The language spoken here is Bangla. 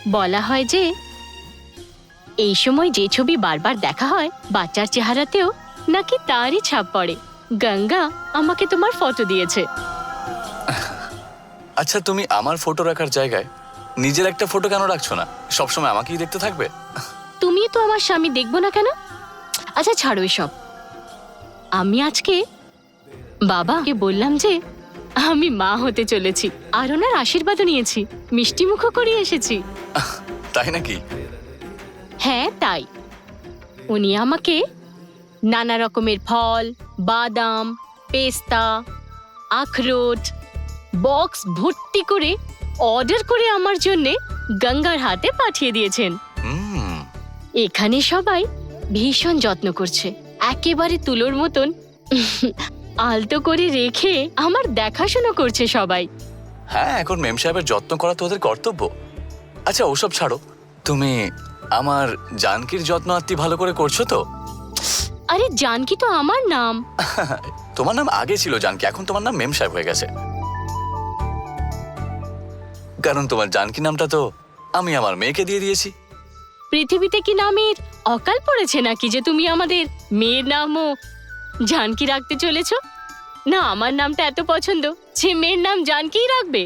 বলা হয় যে এই সময় যে ছবি বারবার দেখা হয় বাচ্চার চেহারাতেও নাকি তারই ছাপ পড়ে। গঙ্গা আমাকে তোমার ফটো দিয়েছে। আচ্ছা, তুমি আমার ফটো রাখার জায়গায় নিজের একটা ফটো কেন রাখছো না? সবসময় আমাকেই দেখতে থাকবে? তুমি তো আমার স্বামী, দেখবো না কেন? আচ্ছা ছাড়ো এসব। আমি আজকে বাবাকে বললাম যে আমি মা হতে চলেছি, আর ওনার আশীর্বাদও নিয়েছি, মিষ্টি মুখও করিয়ে এসেছি। তাই নাকি? হ্যাঁ তাই। উনি আমাকে নানা রকমের ফল, বাদাম, পেস্তা, আখরোট বক্স ভর্তি করে অর্ডার করে আমার জন্য গঙ্গার হাতে পাঠিয়ে দিয়েছেন। হুম। এখানে সবাই ভীষণ যত্ন করছে, একেবারে তুলোর মতন আলতো করে রেখে আমার দেখাশোনা করছে সবাই। হ্যাঁ, এখন মেম সাহেবের যত্ন করা তো ওদের কর্তব্য। আচ্ছা ওসব ছাড়ো, তুমি আমার জানকির যত্ন আত্মি ভালো করে করছো তো? আরে জানকি তো আমার নাম। তোমার নাম আগে ছিল জানকি, এখন তোমার নাম মেম সাহেব হয়ে গেছে। কারণ তোমার জানকি নামটা তো আমি আমার মেয়েকে দিয়ে দিয়েছি। পৃথিবীতে কি নামের অকাল পড়েছে নাকি যে তুমি আমাদের মেয়ের নামও জানকি রাখতে চলেছ? না, আমার নামটা এত পছন্দ যে মেয়ের নাম জানকিই রাখবে।